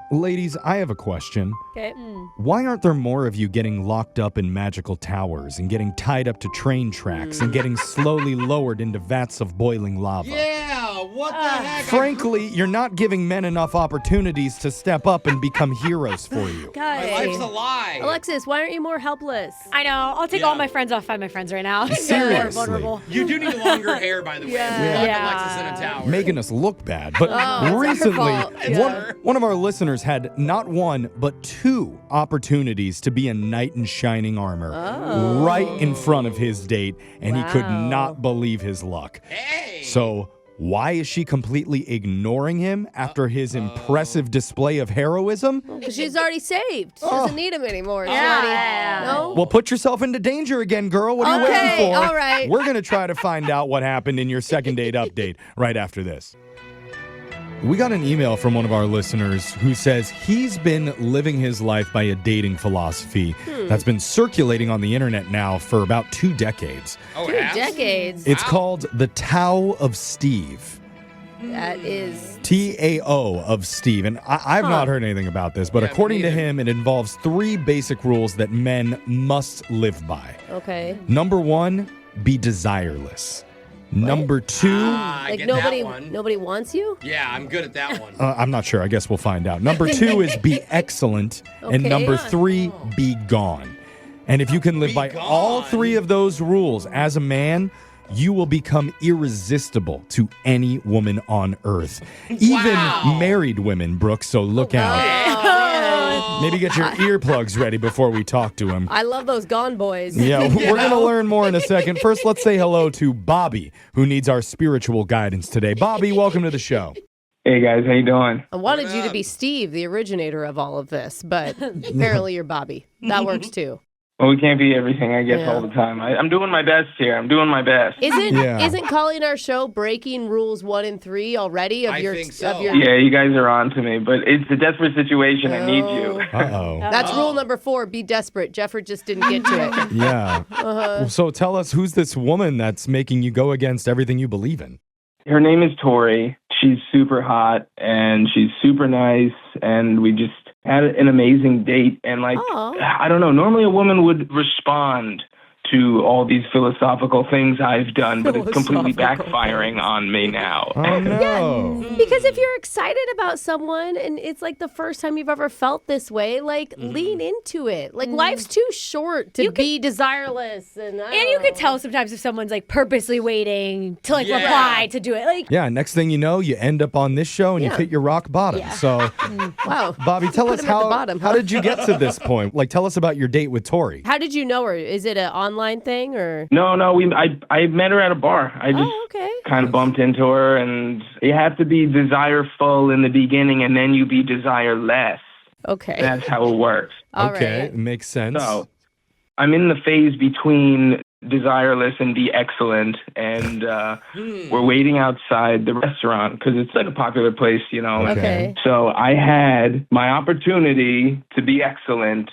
Ladies, I have a question. Okay. Why aren't there more of you getting locked up in magical towers and getting tied up to train tracks and getting slowly lowered into vats of boiling lava? Yeah, what the heck? Frankly, you're not giving men enough opportunities to step up and become heroes for you. Guys. My life's a lie. Alexis, why aren't you more helpless? I know. I'll take all my friends off. Find my friends right now. Seriously. They're vulnerable. You do need longer hair, by the way. Yeah. Like Yeah. Alexis in a tower. Making us look bad. But it's her recently, fault. Yeah. one of our listeners had not one, but two opportunities to be a knight in shining armor right in front of his date, and he could Wow. not believe his luck. Hey. So why is she completely ignoring him after his impressive display of heroism? Because she's already saved. She doesn't need him anymore. She Yeah. already- No? Well, put yourself into danger again, girl. What are you waiting Okay, for? all right. We're going to try to find out what happened in your second date update right after this. We got an email from one of our listeners who says he's been living his life by a dating philosophy that's been circulating on the internet now for about 2 decades. Oh, 2 abs? decades. It's called the Tao of Steve. That is... TAO of Steve. And I've not heard anything about this, but Yeah, according me to neither. him, it involves 3 basic rules that men must live by. Okay. Number 1, be desireless. Number 2, I Like get nobody that one. nobody wants you? Yeah, I'm good at that one. I'm not sure. I guess we'll find out. Number 2 is be excellent. And Okay. number 3, be gone. And if you can live Be by all gone. 3 of those rules as a man, you will become irresistible to any woman on earth. Even Wow. married women, Brooke, so look out. Maybe get your earplugs ready before we talk to him. I love those Gone Boys. Yeah, we're going to learn more in a second. First, let's say hello to Bobby, who needs our spiritual guidance today. Bobby, welcome to the show. Hey guys, how you doing? I wanted you to be Steve, the originator of all of this, but apparently you're Bobby. That works too. Well, we can't be everything, I guess, Yeah. all the time. I'm doing my best here. I'm doing my best. Yeah. Isn't calling our show breaking rules 1 and 3 already of I your think so. of your Yeah, you guys are on to me, but it's a desperate situation. I need you. Uh-oh. That's rule number 4, be desperate. Jeffrey just didn't get to it. Yeah. So tell us, who's this woman that's making you go against everything you believe in? Her name is Tori. She's super hot, and she's super nice, and we just had an amazing date. And, like, Aw. I don't know, normally a woman would respond to all these philosophical things I've done, but it's completely Philosophical backfiring on me now. Oh, no. Because if you're excited about someone and it's like the first time you've ever felt this way, like lean into it. Like life's too short to be desireless. And And you could tell sometimes if someone's like purposely waiting to like reply to do it. Like, Yeah, next thing you know, you end up on this show and you Yeah. hit your rock bottom. So, Wow. Bobby, tell us him at the how, bottom, how huh? did you get to this point? Like, tell us about your date with Tori. How did you know her? Is it an online thing or? No, I met her at a bar. I just Oh, okay. kind of bumped into her, and you have to be desireful in the beginning, and then you be desireless. Okay. That's how it works. All Okay, right. makes sense. So I'm in the phase between desireless and be excellent, and we're waiting outside the restaurant because it's like a popular place, you know. Okay. So I had my opportunity to be excellent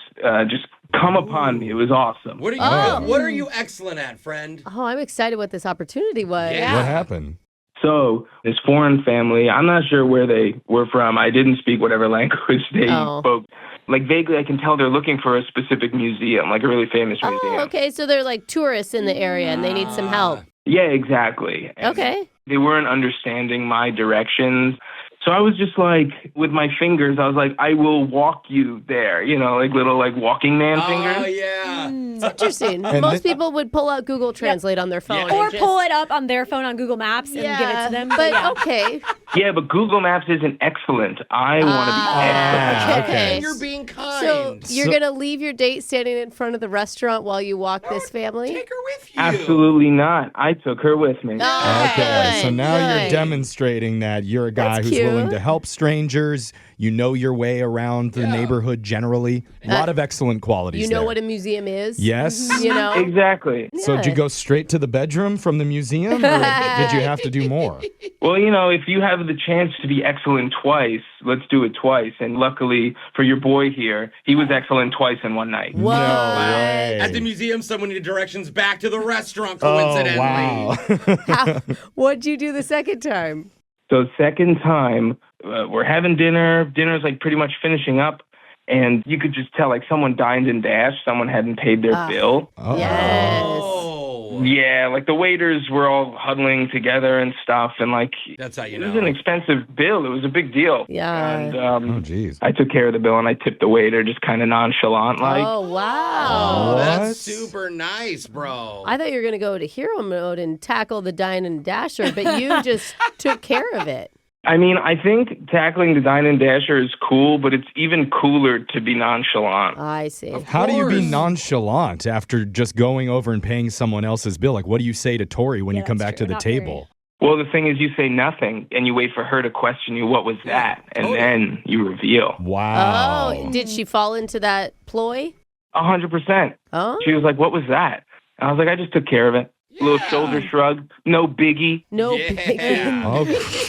just come upon me. It was awesome. What are you? Oh. What are you excellent at, friend? Oh, I'm excited what this opportunity was. Yeah. What happened? So this foreign family, I'm not sure where they were from. I didn't speak whatever language they Oh. spoke. Like vaguely, I can tell they're looking for a specific museum, like a really famous museum. Oh, okay. So they're like tourists in the area and they need some help. Yeah, exactly. And Okay. they weren't understanding my directions. So I was just like, with my fingers, I was like, I will walk you there, you know, like little like walking man Oh fingers. yeah. It's interesting. And Most people would pull out Google Translate on their phone. Yeah. or and just- pull it up on their phone on Google Maps and give it to them. But yeah. okay. Yeah, but Google Maps isn't excellent. I want to be excellent. okay. And you're being kind. So you're So- going to leave your date standing in front of the restaurant while you walk this family? Take her with you. Absolutely not. I took her with me. Okay, so Good, now you're good. demonstrating that you're a guy That's who's willing cute. to help strangers. You know your way around the neighborhood generally. A lot of excellent qualities You know there. what a museum is? Yes. You know? Exactly. So did you go straight to the bedroom from the museum, or did you have to do more? Well, you know, if you have the chance to be excellent twice, let's do it twice. And luckily for your boy here, he was excellent twice in one night. What? No way. At the museum, someone needed directions back to the restaurant, Oh, coincidentally. wow. What'd you do the second time? So second time, we're having dinner. Dinner's like pretty much finishing up. And you could just tell, like, someone dined and dashed. Someone hadn't paid their bill. Yes. Oh. Yeah, like the waiters were all huddling together and stuff. And, like, That's how you it know. was an expensive bill. It was a big deal. Yeah. And Oh, geez. I took care of the bill, and I tipped the waiter just kind of nonchalant, like. Oh, wow. Oh, What? that's super nice, bro. I thought you were going to go to hero mode and tackle the dine and dasher, but you just took care of it. I mean, I think tackling the dine and dasher is cool, but it's even cooler to be nonchalant. I see. How do you be course. nonchalant after just going over and paying someone else's bill? Like, what do you say to Tori when you Yeah, come that's back true. to the Not very- table? Well, the thing is, you say nothing, and you wait for her to question you, what was that? And then you reveal. Wow. Oh, did she fall into that ploy? 100%. Oh, She was like, what was that? And I was like, I just took care of it. Little shoulder shrug. No biggie. no. Yeah.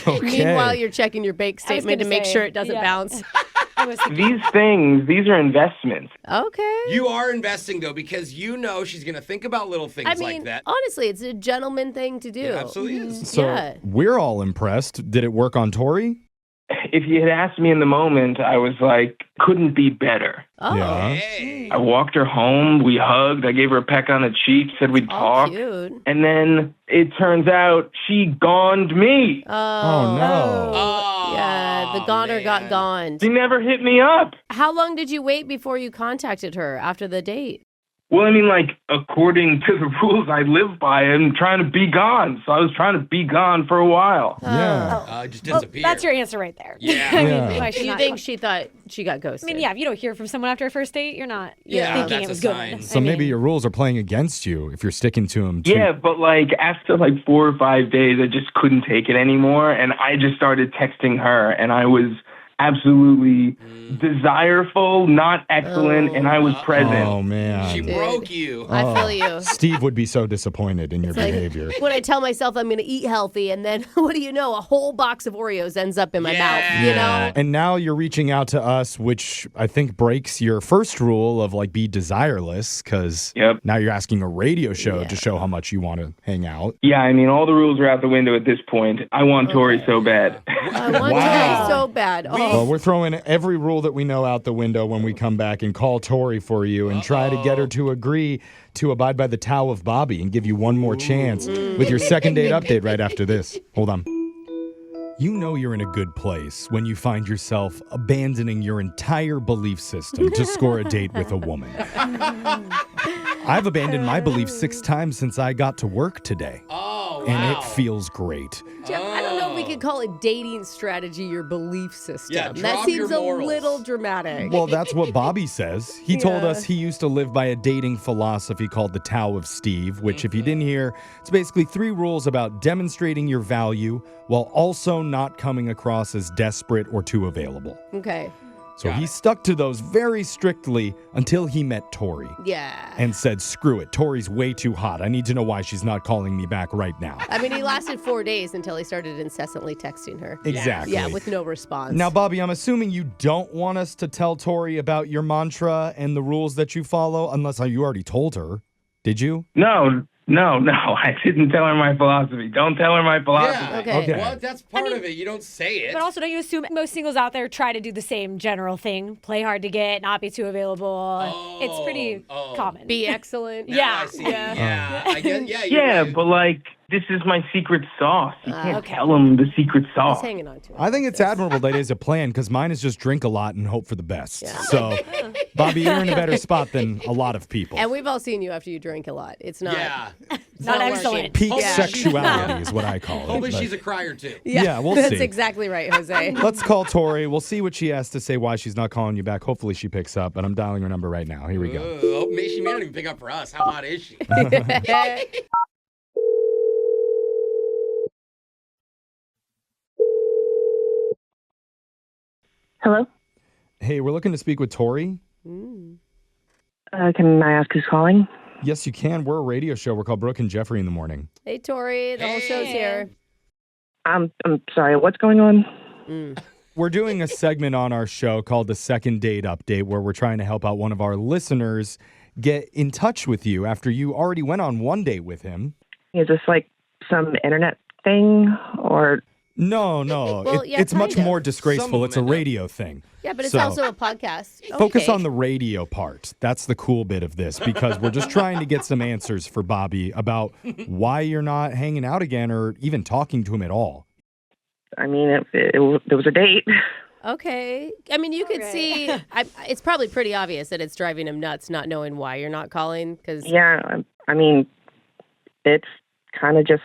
Okay. Meanwhile, you're checking your bank I was statement to gonna make say, sure it doesn't yeah. bounce. I was These things, these are investments. Okay. You are investing, though, because you know she's going to think about little things I mean, like that. honestly, it's a gentleman thing to do. It absolutely is. So Yeah. we're all impressed. Did it work on Tori? If you had asked me in the moment, I was like, couldn't be better. Oh, Yeah. Hey. I walked her home. We hugged. I gave her a peck on the cheek, said we'd all talk. cute. And then it turns out she goned me. Oh, no. Oh, Yeah, the goner got man. gone. She never hit me up. How long did you wait before you contacted her after the date? Well, I mean, like, according to the rules I live by, I'm trying to be gone. So I was trying to be gone for a while. Yeah. Just Well, disappear. that's your answer right there. Yeah. I mean, Yeah. why Do should you not- think she thought she got I ghosted? mean, yeah, if you don't hear from someone after a first date, you're not Yeah, thinking that's it a was sign. good. So I maybe mean, your rules are playing against you if you're sticking to them. Yeah, but, like, after, like, 4 or 5 days, I just couldn't take it anymore. And I just started texting her. And I was absolutely desireful, not excellent, and I was present. Oh, man. She broke you. I feel you. Steve would be so disappointed in your Like, behavior. when I tell myself I'm going to eat healthy, and then what do you know? A whole box of Oreos ends up in my mouth. You know? And now you're reaching out to us, which I think breaks your first rule of like be desireless, because Yep. now you're asking a radio show Yeah. to show how much you want to hang out. Yeah, I mean, all the rules are out the window at this point. I want Tori so bad. I want Wow. Tori so bad. Oh. Well, we're throwing every rule that we know out the window when we come back and call Tori for you and try to get her to agree to abide by the Tao of Bobby and give you one more chance with your second date update right after this. Hold on. You know you're in a good place when you find yourself abandoning your entire belief system to score a date with a woman. I've abandoned my belief 6 times since I got to work today, Oh, wow. and it feels great. Jeff, I don't know if we could call it dating strategy your belief system. Yeah, that drop seems your a morals. little dramatic. Well, that's what Bobby says. He told Yeah. us he used to live by a dating philosophy called the Tao of Steve, which, if you didn't hear, it's basically 3 rules about demonstrating your value while also not coming across as desperate or too available. Okay. So Got he it. stuck to those very strictly until he met Tori Yeah. and said, screw it, Tori's way too hot. I need to know why she's not calling me back right now. I mean, he lasted 4 days until he started incessantly texting her. Exactly. Yeah, with no response. Now, Bobby, I'm assuming you don't want us to tell Tori about your mantra and the rules that you follow, unless you already told her. Did you? No, I didn't tell her my philosophy. Don't tell her my philosophy. Yeah. Okay. Well, that's part of it. You don't say it. but also, don't you assume most singles out there try to do the same general thing? Play hard to get, not be too available. It's pretty common. Be excellent. Now Yeah. I see. Yeah. Yeah. I get, yeah. You're Yeah, right. but, like, this is my secret sauce. You can't okay. tell them the secret He's sauce. hanging on to it. I think it's admirable that is a plan because mine is just drink a lot and hope for the best. So, Bobby, you're in a better spot than a lot of people. And we've all seen you after you drink a lot. It's not. Yeah. it's Not working. excellent. Peak Yeah. sexuality is what I call it. Hopefully but- she's a crier, too. Yeah, we'll That's see. exactly right, Jose. Let's call Tori. We'll see what she has to say, why she's not calling you back. Hopefully she picks up, but I'm dialing her number right now. Here we go. Oh, she may not even pick up for us. How hot is she? Hello? Hey, we're looking to speak with Tori. Can I ask who's calling? Yes, you can. We're a radio show. We're called Brooke and Jeffrey in the morning. Hey, Tori, the whole show's here. I'm sorry, what's going on? We're doing a segment on our show called the Second Date Update where we're trying to help out one of our listeners get in touch with you after you already went on one date with him. Is this like some internet thing or No. Well, yeah, it's much kind of. more Some disgraceful. of It's a them end up- radio thing. Yeah, but it's So, also a podcast. Focus Okay. on the radio part. That's the cool bit of this because we're just trying to get some answers for Bobby about why you're not hanging out again or even talking to him at all. I mean, it was a date. Okay. I mean, you could see, it's probably pretty obvious that it's driving him nuts not knowing why you're not calling. Cause... Yeah, I mean, it's kind of just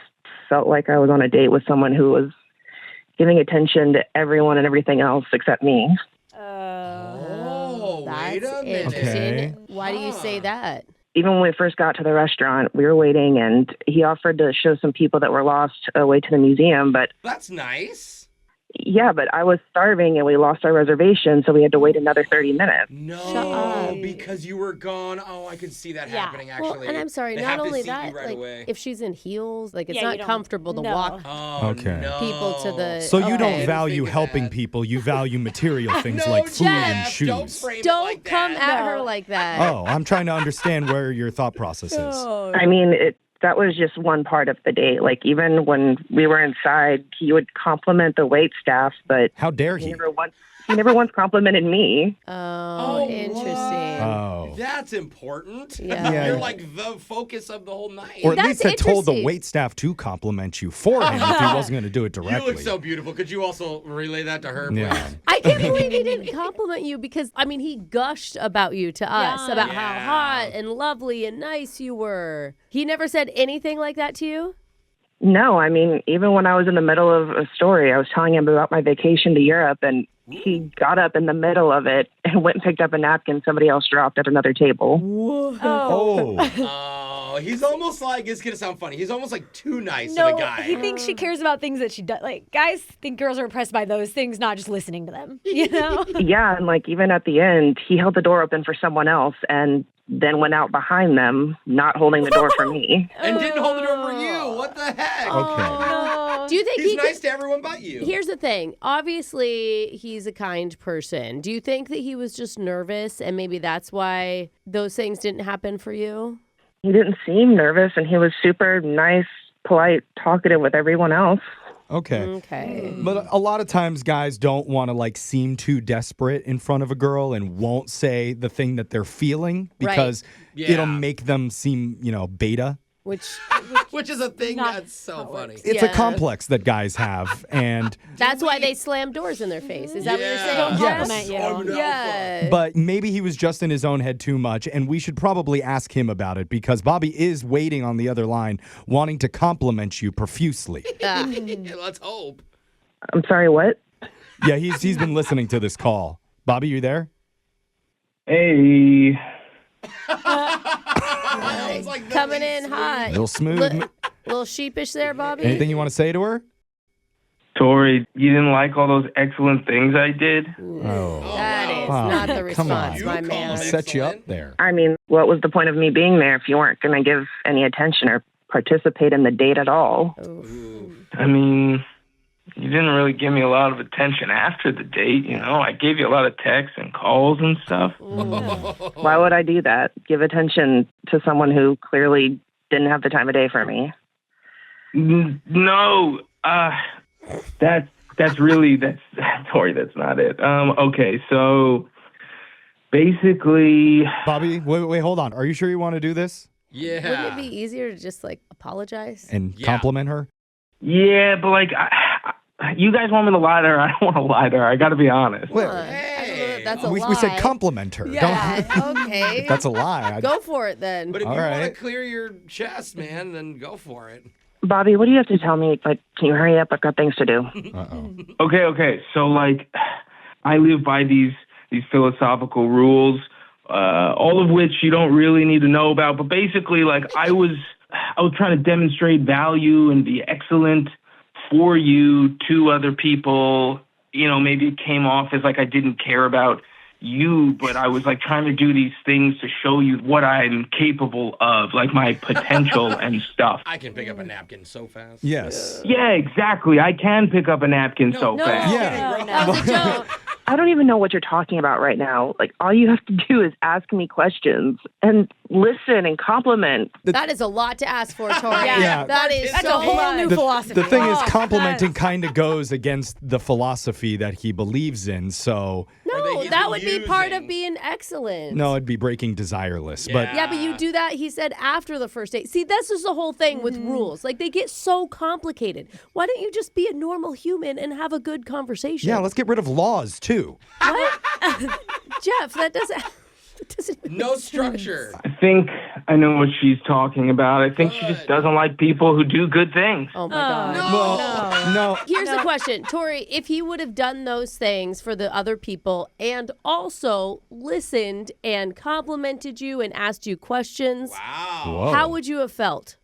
felt like I was on a date with someone who was giving attention to everyone and everything else except me. Oh, wait That's a minute. interesting. Okay. Why do you say that? Even when we first got to the restaurant, we were waiting, and he offered to show some people that were lost a way to the museum. But That's nice. yeah, but I was starving, and we lost our reservation, so we had to wait another 30 minutes. No, Shut up. because you were gone. Oh, I could see that Yeah. happening, actually. Well, and I'm sorry, They not have to only seat that, you right like, away. if she's in heels, like, it's Yeah, you not don't- comfortable to no. walk Oh, Okay. no. people to the... So you Okay. don't Didn't value think of helping that. people. You value material things No, like food and Jeff, Don't shoes. frame it Don't like come that. at her No. like that. Oh, I'm trying to understand where your thought process is. I mean, that was just one part of the date. Like, even when we were inside, he would compliment the wait staff, but How dare he he? never once complimented me. Oh, interesting. Oh. That's important. Yeah. You're like the focus of the whole night. Or at That's least had told the interesting. wait staff to compliment you for him if he wasn't going to do it you directly. look so beautiful. Could you also relay that to her, please? Yeah. I can't believe he didn't compliment you because, I mean, he gushed about you to us, Yeah. about Yeah. how hot and lovely and nice you were. He never said anything like that to you? No, I mean, even when I was in the middle of a story, I was telling him about my vacation to Europe, and he got up in the middle of it and went and picked up a napkin somebody else dropped at another table. Oh. Oh, he's almost like, it's going to sound funny. He's almost like too nice of No, a guy. he thinks she cares about things that she does. Like, guys think girls are impressed by those things, not just listening to them. You know? Yeah, and like even at the end, he held the door open for someone else and then went out behind them, not holding the door for me. And didn't hold it over you. What the heck? Okay. Do you think He's he nice could... to everyone but you. Here's the thing. Obviously, he's a kind person. Do you think that he was just nervous and maybe that's why those things didn't happen for you? He didn't seem nervous, and he was super nice, polite, talkative with everyone else. Okay. Okay. But a lot of times guys don't want to like seem too desperate in front of a girl and won't say the thing that they're feeling because Yeah. it'll make them seem, beta. Which is a thing Not that's so funny. It's a Yeah. complex that guys have and That's why they slam doors in their face. Is that what you're saying? Don't Yes. compliment you. I'm an alpha. Yeah. but maybe he was just in his own head too much and we should probably ask him about it because Bobby is waiting on the other line wanting to compliment you profusely. Let's hope. I'm sorry, what? Yeah, he's been listening to this call. Bobby, you there? Hey. I was like, no, Coming he's in sweet. hot. Little smooth. Little sheepish there, Bobby. Anything you want to say to her? Tori, you didn't like all those excellent things I did? Oh. That is Wow. not the Come on. response, You my call man. him Set you up excellent. there. I mean, what was the point of me being there if you weren't going to give any attention or participate in the date at all? I mean, you didn't really give me a lot of attention after the date, I gave you a lot of texts and calls and stuff. Why would I do that? Give attention to someone who clearly didn't have the time of day for me. No, that's Tori, that's not it. Okay, so basically, Bobby, wait, hold on. Are you sure you want to do this Yeah. Wouldn't it be easier to just like apologize? and Yeah. compliment her? yeah, but like, you guys want me to lie to her? I don't want to lie to her. I got to be honest. Well, I don't know that that's a we, lie. we said compliment her. Yeah, Don't, okay. that's a lie. Go for it then. But if All you want right. to clear your chest, man, then go for it. Bobby, what do you have to tell me? Like, can you hurry up? I've got things to do. Uh-oh. Okay. So like, I live by these philosophical rules, all of which you don't really need to know about. But basically, like, I was trying to demonstrate value and be excellent for you to other people. Maybe it came off as like I didn't care about you, but I was like trying to do these things to show you what I'm capable of, like my potential and stuff. I can pick up a napkin so fast. Yes. Yeah, exactly. I can pick up a napkin so no, fast. Yeah. Bro. That was a joke. I don't even know what you're talking about right now. Like, all you have to do is ask me questions and listen and compliment. That is a lot to ask for, Tori. Yeah. That's a whole new philosophy. The thing is, Oh, complimenting yes. kind of goes against the philosophy that he believes in. So, No, they that would be part of using- being excellent. no, it'd be breaking desireless. But Yeah, but you do that, he said, after the first date. See, this is the whole thing with rules. Like, they get so complicated. Why don't you just be a normal human and have a good conversation? yeah, let's get rid of laws too. What? Jeff, that doesn't even No make sense. structure. I think I know what she's talking about. I think she just doesn't like people who do good things. Oh, my God. Well, no. Here's the question, Tori, if he would have done those things for the other people and also listened and complimented you and asked you questions, Wow. Whoa. how would you have felt?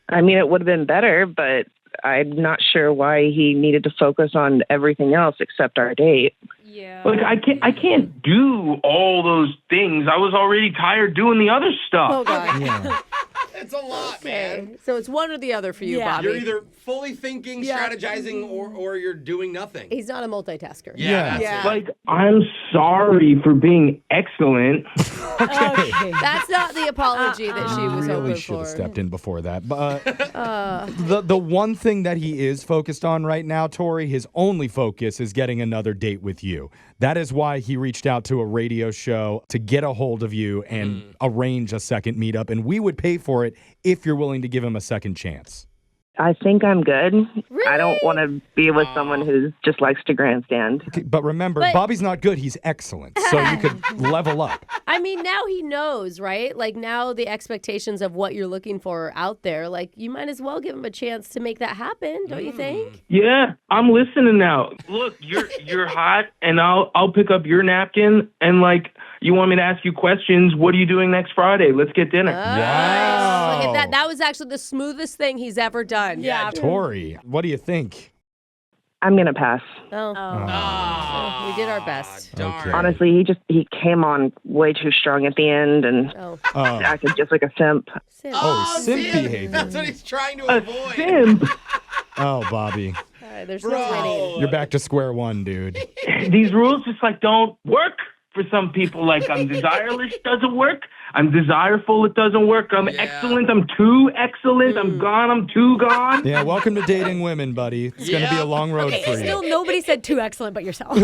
I mean, it would have been better, but I'm not sure why he needed to focus on everything else except our date. Yeah. Like I can't do all those things. I was already tired doing the other stuff. Oh, God. Yeah. It's a lot, man. Okay. So it's one or the other for you, Yeah. Bobby. You're either fully thinking, Yeah. strategizing, or you're doing nothing. He's not a multitasker. Yeah. That's it. Like, I'm sorry for being excellent. Okay. That's not the apology that she was Really hoping should for. have stepped in before that. But the one thing that he is focused on right now, Tori, his only focus is getting another date with you. That is why he reached out to a radio show to get a hold of you and arrange a second meetup. And we would pay for it if you're willing to give him a second chance. I think I'm good. Really? I don't want to be with someone who just likes to grandstand. Okay, but remember, But- Bobby's not good. He's excellent. So you could level up. I mean, now he knows, right? Like, now the expectations of what you're looking for are out there. Like, you might as well give him a chance to make that happen, don't you think? Yeah, I'm listening now. Look, you're hot, and I'll pick up your napkin, and like, you want me to ask you questions? What are you doing next Friday? Let's get dinner. Wow. Look at that. That was actually the smoothest thing he's ever done. Yeah. Tori, what do you think? I'm going to pass. Oh. Ah, We did our best. darn. Okay. Honestly, he came on way too strong at the end and Oh. Oh, acted just like a simp. Sim. Oh, simp see? behavior. That's what he's trying to A avoid. simp. oh, Bobby. All right, there's no Bro. winning. You're back to square one, dude. These rules just like don't work for some people. Like, I'm desireless, doesn't work. I'm desireful, it doesn't work. I'm Yeah. excellent, I'm too excellent. I'm gone, I'm too gone. Yeah, welcome to dating women, buddy. It's going to be Yeah. a long road Okay, for you. still nobody said too excellent but yourself.